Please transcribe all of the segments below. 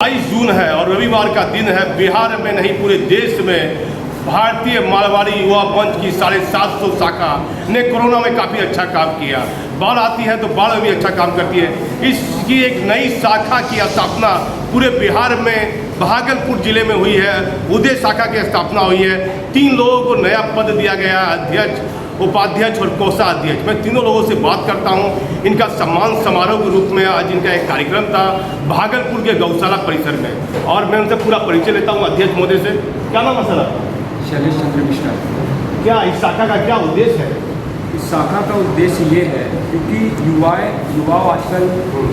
22 जून है और रविवार का दिन है। बिहार में नहीं पूरे देश में भारतीय मारवाड़ी युवा मंच की 750 शाखा ने कोरोना में काफ़ी अच्छा काम किया। बाढ़ आती है तो बाढ़ में भी अच्छा काम करती है। इसकी एक नई शाखा की स्थापना पूरे बिहार में भागलपुर जिले में हुई है। उदय शाखा की स्थापना हुई है। 3 लोगों को नया पद दिया गया, अध्यक्ष, उपाध्यक्ष और कोषाध्यक्ष। मैं तीनों लोगों से बात करता हूं। इनका सम्मान समारोह के रूप में आज इनका एक कार्यक्रम था भागलपुर के गौशाला परिसर में, और मैं उनसे पूरा परिचय लेता हूं अध्यक्ष महोदय से। क्या नाम है सर? शैलेश चंद्र मिश्रा। क्या इस शाखा का क्या उद्देश्य है? इस शाखा का उद्देश्य ये है क्योंकि युवा आजकल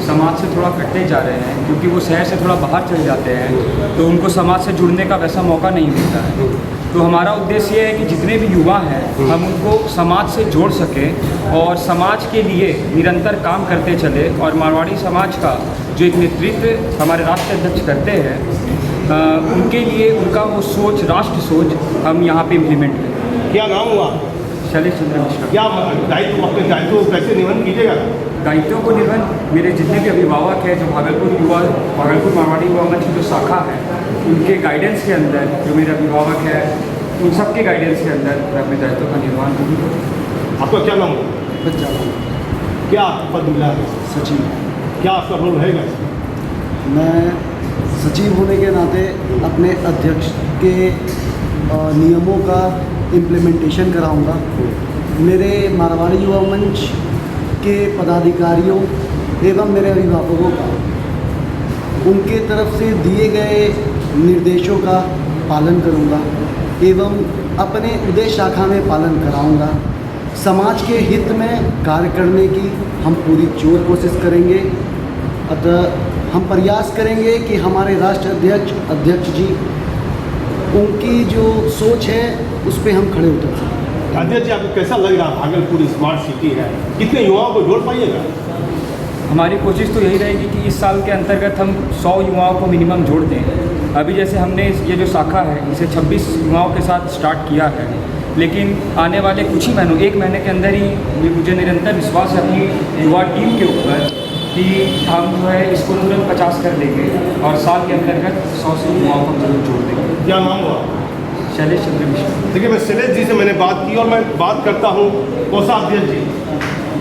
समाज से थोड़ा कटते जा रहे हैं, क्योंकि वो शहर से थोड़ा बाहर चले जाते हैं तो उनको समाज से जुड़ने का वैसा मौका नहीं मिलता है। तो हमारा उद्देश्य ये है कि जितने भी युवा हैं हम उनको समाज से जोड़ सकें और समाज के लिए निरंतर काम करते चले। और मारवाड़ी समाज का जो एक नेतृत्व हमारे राष्ट्रीय अध्यक्ष करते हैं, उनके लिए उनका वो सोच, राष्ट्र सोच हम यहाँ पे इम्प्लीमेंट करें। क्या नाम हुआ? शैलेश चंद्र मिश्रा। क्या दायित्व, अपने दायित्व कैसे निर्वहन कीजिएगा? दायित्वों को निर्वहन मेरे जितने भी अभिभावक हैं, जो भागलपुर मारवाड़ी युवा मंच की जो शाखा है, उनके गाइडेंस के अंदर, जो मेरे अभिभावक हैं उन सब के गाइडेंस के अंदर मैं अपने दायित्व का निर्वहन करूँगा। आपका क्या नाम होगा? बच्चा। क्या पद मिला है? सचिव। क्या आपका रोल रहेगा? मैं सचिव होने के नाते अपने अध्यक्ष के नियमों का इम्प्लीमेंटेशन कराऊंगा। मेरे मारवाड़ी युवा मंच के पदाधिकारियों एवं मेरे अभिभावकों का उनके तरफ से दिए गए निर्देशों का पालन करूंगा एवं अपने उदय शाखा में पालन कराऊंगा। समाज के हित में कार्य करने की हम पूरी जोर कोशिश करेंगे। अतः हम प्रयास करेंगे कि हमारे राष्ट्रीय अध्यक्ष जी, उनकी जो सोच है उस पर हम खड़े उतर सकें। अध्यक्ष जी, आपको कैसा लग रहा है? भागलपुर स्मार्ट सिटी है, कितने युवाओं को जोड़ पाइएगा? हमारी कोशिश तो यही रहेगी कि इस साल के अंतर्गत हम 100 युवाओं को मिनिमम जोड़ दें। अभी जैसे हमने ये जो शाखा है इसे 26 युवाओं के साथ स्टार्ट किया है, लेकिन आने वाले कुछ ही महीनों, 1 महीने के अंदर ही मुझे निरंतर विश्वास है अपनी युवा टीम के ऊपर कि हम जो है इसको तुरंत 50 कर देंगे और साल के अंतर्गत 100 से युवाओं को जरूर जोड़ देंगे। क्या नाम हुआ? शैलेश चंद्र मिश्रा। देखिए, मैं शैलेश जी से मैंने बात की और मैं बात करता हूँ कोषाध्यक्ष जी।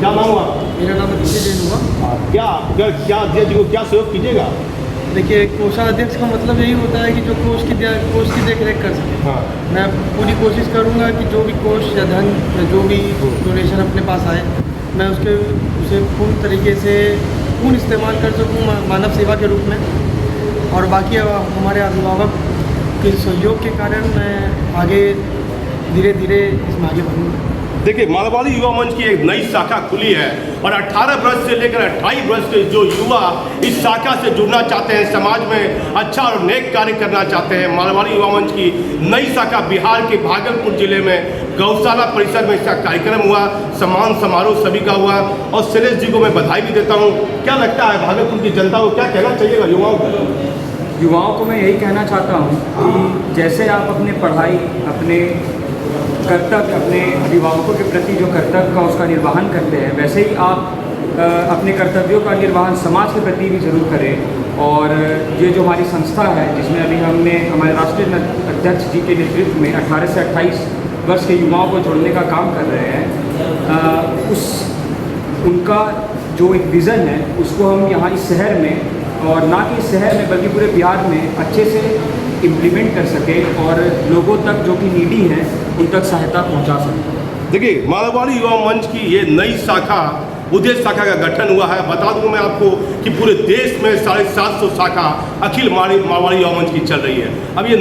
क्या नाम हुआ? मेरा नाम अतिशय जैन हुआ। क्या अध्यक्ष जी को क्या सहयोग कीजिएगा? देखिए, कोषाध्यक्ष का मतलब यही होता है कि जो कोष की देख रेख कर सके। हाँ। मैं पूरी कोशिश करूंगा कि जो भी कोष या धन या जो भी डोनेशन अपने पास आए, मैं उसे पूर्ण तरीके से पूर्ण इस्तेमाल कर सकूँ मानव सेवा के रूप में। और बाकी हमारे अभिभावक के सहयोग के कारण मैं आगे धीरे धीरे इसमें आगे बढ़ूँगा। देखिए, मारवाड़ी युवा मंच की एक नई शाखा खुली है और 18 वर्ष से लेकर 28 वर्ष के जो युवा इस शाखा से जुड़ना चाहते हैं, समाज में अच्छा और नेक कार्य करना चाहते हैं, मारवाड़ी युवा मंच की नई शाखा बिहार के भागलपुर जिले में गौशाला परिसर में इसका कार्यक्रम हुआ। सम्मान समारोह सभी का हुआ और शैलेश जी को मैं बधाई भी देता हूँ। क्या लगता है भागलपुर की जनता को क्या कहना चाहिएगा युवाओं को? युवाओं को मैं यही कहना चाहता हूँ कि जैसे आप अपने पढ़ाई, अपने कर्तव्य, अपने अभिभावकों के प्रति जो कर्तव्य का उसका निर्वहन करते हैं, वैसे ही आप अपने कर्तव्यों का निर्वहन समाज के प्रति भी जरूर करें। और ये जो हमारी संस्था है जिसमें अभी हमने हमारे राष्ट्रीय अध्यक्ष जी के नेतृत्व में 18 से 28 वर्ष के युवाओं को जोड़ने का काम कर रहे हैं, उनका जो एक विज़न है उसको हम यहाँ इस शहर में, और ना कि इस शहर में बल्कि पूरे बिहार में अच्छे से इम्प्लीमेंट कर सके और लोगों तक जो कि नीडी हैं उन तक सहायता पहुंचा सके। देखिए, मारवाड़ी युवा मंच की ये नई शाखा उदय शाखा का गठन हुआ है। बता दूं मैं आपको कि पूरे देश में 750 शाखा अखिल मारवाड़ी युवा मंच की चल रही है। अब ये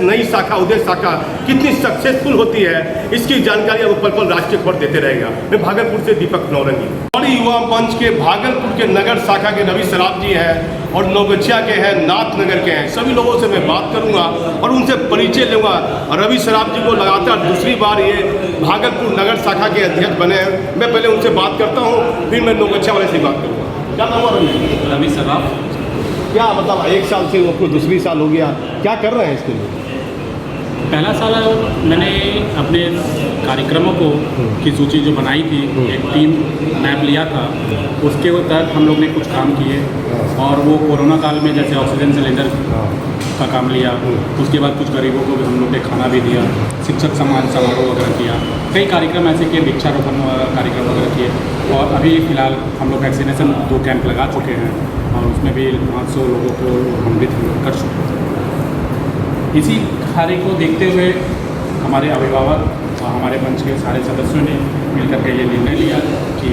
नई शाखा उदय शाखा कितनी सक्सेसफुल होती है इसकी जानकारी अब पल पल राष्ट्रीय खबर देते रहेगा। मैं भागलपुर से दीपक नौरंगी। मारवाड़ी युवा मंच के भागलपुर के नगर शाखा के रवि सराफ जी हैं और नौगछिया के हैं, नाथनगर के हैं। सभी लोगों से मैं बात करूंगा और उनसे परिचय लूँगा। रवि सराफ जी को लगातार दूसरी बार ये भागलपुर नगर शाखा के अध्यक्ष बने हैं। मैं पहले उनसे बात करता हूँ, फिर मैं नौगछिया वाले से बात करूँगा। क्या नाम है? रवि सराफ। क्या मतलब 1 साल से आपको दूसरी साल हो गया, क्या कर रहे हैं इसके लिए? पहला साल मैंने अपने कार्यक्रमों को की सूची जो बनाई थी, एक टीम मैप लिया था, उसके तहत हम लोग ने कुछ काम किए और वो कोरोना काल में जैसे ऑक्सीजन सिलेंडर का काम लिया, उसके बाद कुछ गरीबों को भी हम लोग ने खाना भी दिया, शिक्षक सम्मान समारोह वगैरह किया, कई कार्यक्रम ऐसे किए, वृक्षारोपण कार्यक्रम वगैरह किए और अभी फ़िलहाल हम लोग वैक्सीनेशन 2 कैंप लगा चुके हैं और उसमें भी 500 लोगों को सम्मिलित हम लोग कर चुके हैं। इसी कार्य को देखते हुए हमारे अभिभावक और हमारे मंच के सारे सदस्यों ने मिलकर के ये निर्णय लिया कि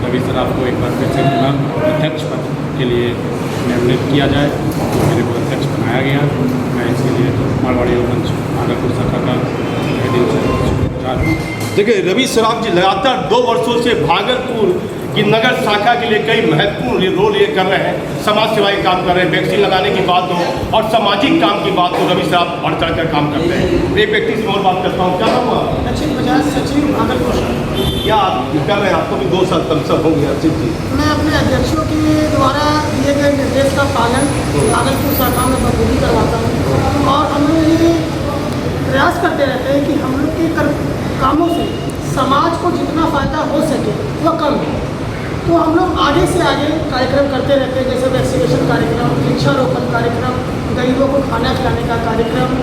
रवि सराफ को एक बार फिर से पुनः अध्यक्ष पद के लिए निर्णित किया जाए। तो मेरे को अध्यक्ष बनाया गया। मैं इसके लिए मारवाड़ी युवा मंच भागलपुर शाखा का दिल से शुक्रगुजार हूँ। देखिए, रवि सराफ जी लगातार 2 वर्षों से भागलपुर की नगर शाखा के लिए कई महत्वपूर्ण रोल ये कर रहे हैं, समाज सेवाई काम कर रहे हैं। वैक्सीन लगाने की बात हो और सामाजिक काम की बात हो, रवि सराफ बढ़ चढ़ कर काम करते हैं। एक व्यक्ति से और बात करता हूँ, क्या नाम हुआ? अर्चित बजाज, सचिव भागलपुर। क्या आप कर रहे हैं? आपको भी 2 साल कम सब होंगे अर्चित जी। मैं अपने अध्यक्षों के द्वारा दिए गए निर्देश का पालन भागलपुर शाखा में बखूबी करवाता हूँ और हम लोग ये प्रयास करते रहते हैं कि हम लोग के कामों से समाज को जितना फ़ायदा हो सके वह कम हो। तो हम लोग आगे से आगे कार्यक्रम करते रहते हैं, जैसे वैक्सीनेशन कार्यक्रम, वृक्षारोपण कार्यक्रम, गरीबों को खाना खिलाने का कार्यक्रम,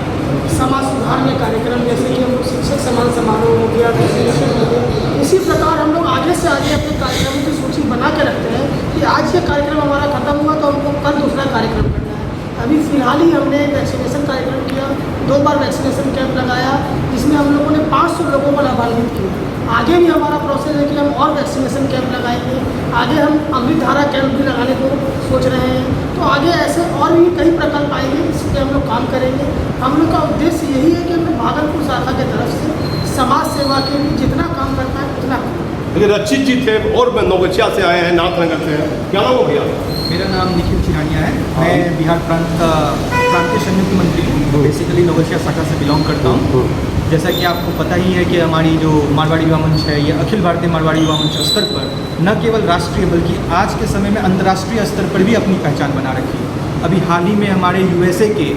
समाज सुधार में कार्यक्रम, जैसे कि हम लोग शिक्षक सम्मान समारोह हो गया, वैक्सीनेशन हो गया। इसी प्रकार हम लोग आगे से आगे अपने कार्यक्रमों की सूची बना के रखते हैं कि आज ये कार्यक्रम हमारा खत्म हुआ तो हमको कल दूसरा कार्यक्रम करना है। अभी फ़िलहाल ही हमने वैक्सीनेशन कार्यक्रम किया, 2 बार वैक्सीनेशन कैंप लगाया, जिसमें हम लोगों ने 500 लोगों को लाभान्वित किया। आगे भी हमारा प्रोसेस है कि हम और वैक्सीनेशन कैंप लगाएंगे। आगे हम अमृत धारा कैंप भी लगाने को सोच रहे हैं। तो आगे ऐसे और भी कई प्रकल्प आएंगे जिस पर हम लोग काम करेंगे। हम लोग का उद्देश्य यही है कि हम भागलपुर शाखा की तरफ से समाज सेवा के लिए जितना काम करना है उतना करें। लेकिन रक्षित जी थे और मैं नौगछिया से आए हैं, नाथनगर से हैं। क्या नाम हो गया? मेरा नाम निखिल चिरानिया है। मैं बिहार प्रांत का प्रांतीय समिति मंत्री हूँ। बेसिकली नौगछिया शाखा से बिलोंग करता हूँ। जैसा कि आपको पता ही है कि हमारी जो मारवाड़ी युवा मंच है, ये अखिल भारतीय मारवाड़ी युवा मंच स्तर पर न केवल राष्ट्रीय बल्कि आज के समय में अंतर्राष्ट्रीय स्तर पर भी अपनी पहचान बना रखी है। अभी हाल ही में हमारे USA के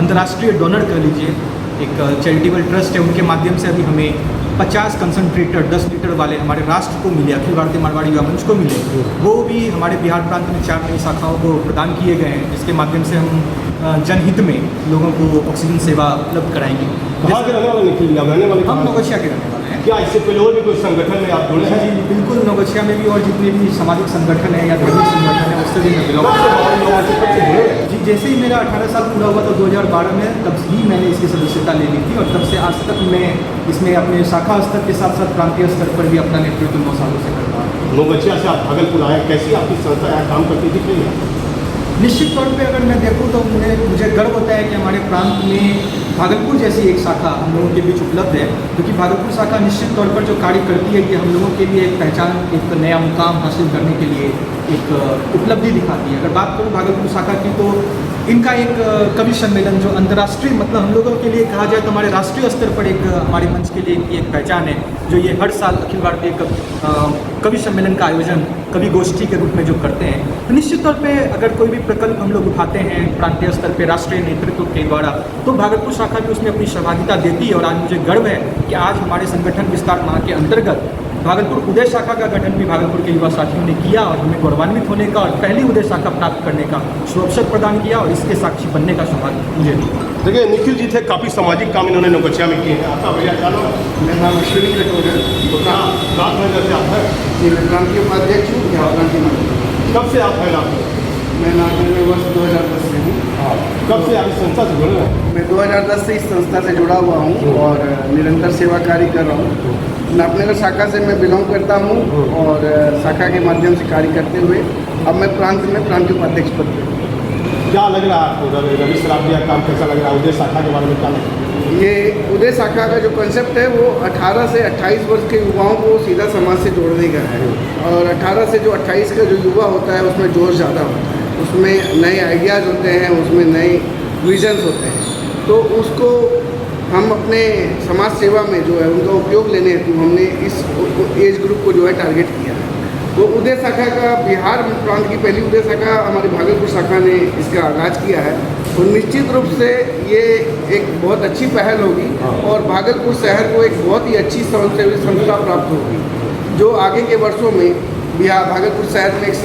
अंतर्राष्ट्रीय डोनर कह लीजिए, एक चैरिटेबल ट्रस्ट है, उनके माध्यम से अभी हमें 50 कंसनट्रेटर 10 लीटर वाले हमारे राष्ट्र को मिले, अखिल भारतीय मारवाड़ी युवा मंच को मिले। वो भी हमारे बिहार प्रांत में 4 नई शाखाओं को प्रदान किए गए हैं, जिसके माध्यम से हम जनहित में लोगों को ऑक्सीजन सेवा उपलब्ध कराएंगे। कहाँ के रहने वाले निखिल? रहने वाले हम नौगछिया के रहने वाले हैं। क्या इससे पहले और भी कोई संगठन में आप जुड़े हैं? जी बिल्कुल, नौगछिया में भी और जितने भी सामाजिक संगठन है या धार्मिक संगठन है उससे भी मैं बिलोंग करता हूँ। जी, जैसे ही मेरा 18 साल पूरा हुआ था 2012 में, तब ही मैंने इसकी सदस्यता ले ली थी और तब से आज तक मैं इसमें अपने शाखा स्तर के साथ साथ प्रांतीय स्तर पर भी अपना नेतृत्व 9 सालों से करता हूँ। नौगछिया से आप भागलपुर आए, कैसी आपकी संस्था यहाँ काम करती दिख रही है? निश्चित तौर पे अगर मैं देखूँ तो मुझे गर्व होता है कि हमारे प्रांत में भागलपुर जैसी एक शाखा हम लोगों के बीच उपलब्ध है, क्योंकि भागलपुर शाखा निश्चित तौर पर जो कार्य करती है कि हम लोगों के लिए एक पहचान, एक नया मुकाम हासिल करने के लिए एक उपलब्धि दिखाती है। अगर बात करूँ भागलपुर शाखा की तो इनका एक कवि सम्मेलन जो अंतर्राष्ट्रीय, मतलब हम लोगों के लिए कहा जाए तो हमारे राष्ट्रीय स्तर पर एक हमारे मंच के लिए इनकी एक पहचान है, जो ये हर साल अखिल भारतीय कवि सम्मेलन का आयोजन कवि गोष्ठी के रूप में जो करते हैं। तो निश्चित तौर पे अगर कोई भी प्रकल्प हम लोग उठाते हैं प्रांतीय स्तर पे राष्ट्रीय नेतृत्व के द्वारा, तो भागलपुर शाखा भी उसमें अपनी सहभागिता देती है। और आज मुझे गर्व है कि आज हमारे संगठन विस्तार माह के अंतर्गत भागलपुर उदय शाखा का गठन भी भागलपुर के युवा साथियों ने किया और हमें गौरवान्वित होने का और पहली उदय शाखा प्राप्त करने का सुअवसर प्रदान किया और इसके साक्षी बनने का सौभाग्य मुझे मिला। देखिए, निखिल जी थे, काफ़ी सामाजिक काम इन्होंने नौगछिया में किए हैं। आपका भैया क्या नाम? मेरा नाम अश्विनी कटोर है। तो क्या नाथनगर से आप हैं? जी, मैं प्रांतीय उपाध्यक्ष हूँ बिहार प्रांतीय मंत्री। कब से आप हैं नाथनगर? मैं नाथनगर वर्ष 2010 से हूँ। कब से आप इस संस्था से जुड़े हैं? मैं 2010 से इस संस्था से जुड़ा हुआ हूँ और निरंतर सेवा कार्य कर रहा हूँ। नाथनगर शाखा से मैं बिलोंग करता हूँ और शाखा के माध्यम से कार्य करते हुए अब मैं प्रांत में प्रांतीय उपाध्यक्ष पद पर हूँ। क्या लग रहा है आपको रवि सराफ जी का काम कैसा लग रहा है? उदय शाखा के बारे में क्या लग रहा है? ये उदय शाखा का जो कंसेप्ट है वो 18 से 28 वर्ष के युवाओं को सीधा समाज से जोड़ने का है और 18 से जो 28 का जो युवा होता है उसमें जोश ज़्यादा होता है, उसमें नए आइडियाज़ होते हैं, उसमें नए विजन्स होते हैं। तो उसको हम अपने समाज सेवा में जो है उनका उपयोग लेने हेतु हमने इस एज ग्रुप को जो है टारगेट किया है। तो उदय शाखा का बिहार प्रांत की पहली उदय शाखा हमारी भागलपुर शाखा ने इसका आगाज़ किया है। तो निश्चित रूप से ये एक बहुत अच्छी पहल होगी और भागलपुर शहर को एक बहुत ही अच्छी स्वयंसेवी संस्था प्राप्त होगी, जो आगे के वर्षों में बिहार भागलपुर शहर में एक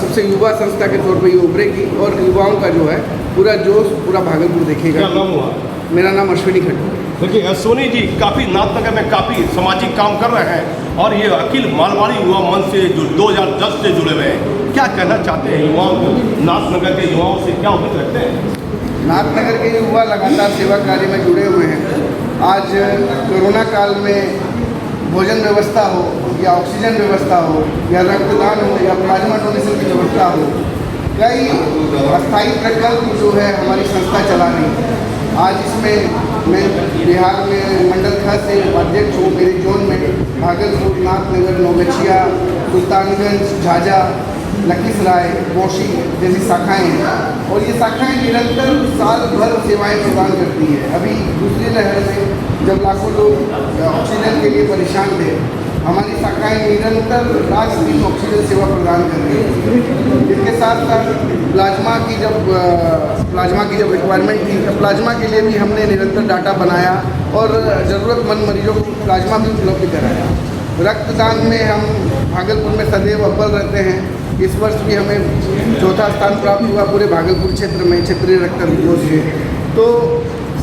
सबसे युवा संस्था के तौर पर ये उभरेगी और युवाओं का जो है पूरा जोश पूरा भागलपुर देखेगा। क्या नाम हुआ? मेरा नाम अश्विनी खट्टर। देखिए सोनी जी काफ़ी नाथनगर में काफ़ी सामाजिक काम कर रहे हैं और ये अखिल मारवाड़ी युवा मंच से जो 2010 से जुड़े हुए हैं, क्या कहना चाहते हैं युवाओं को? नाथनगर के युवाओं से क्या उम्मीद रखते हैं? नाथनगर के युवा लगातार सेवा कार्य में जुड़े हुए हैं। आज कोरोना काल में भोजन व्यवस्था हो या ऑक्सीजन व्यवस्था हो या रक्तदान हो या प्लाज्मा डोनेशन की व्यवस्था हो, कई अस्थायी प्रकल्प जो है हमारी संस्था चला रही है। आज इसमें मैं बिहार में मंडल ख से अध्यक्ष हूँ। मेरे जोन में भागलपुर, नाथनगर, नौगछिया, सुल्तानगंज, झाझा, लखीसराय, बोशी जैसी शाखाएँ हैं और ये शाखाएँ निरंतर साल भर सेवाएं प्रदान करती है। अभी दूसरी लहर में जब लाखों लोग ऑक्सीजन के लिए परेशान थे, हमारी शाखाएँ निरंतर रात दिन ऑक्सीजन सेवा प्रदान कर रही है। इसके साथ साथ प्लाज्मा की जब रिक्वायरमेंट थी तो प्लाज्मा के लिए भी हमने निरंतर डाटा बनाया और ज़रूरतमंद मरीजों को प्लाज्मा भी उपलब्ध कराया। रक्तदान में हम भागलपुर में सदैव अव्वल रहते हैं। इस वर्ष भी हमें चौथा स्थान प्राप्त हुआ पूरे भागलपुर क्षेत्र में क्षेत्रीय रक्तदान दिवस से। तो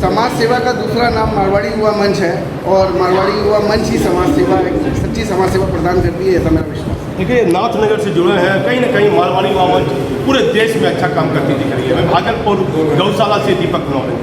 समाज सेवा का दूसरा नाम मारवाड़ी युवा मंच है और मारवाड़ी युवा मंच ही समाज सेवा, एक सच्ची समाज सेवा प्रदान करती है, ऐसा मेरा विश्वास है। देखिए नाथनगर से जुड़े हैं, कहीं ना कहीं मारवाड़ी युवा मंच पूरे देश में अच्छा काम करती दिख रही है। मैं भागलपुर गौशाला से दीपक नौरे।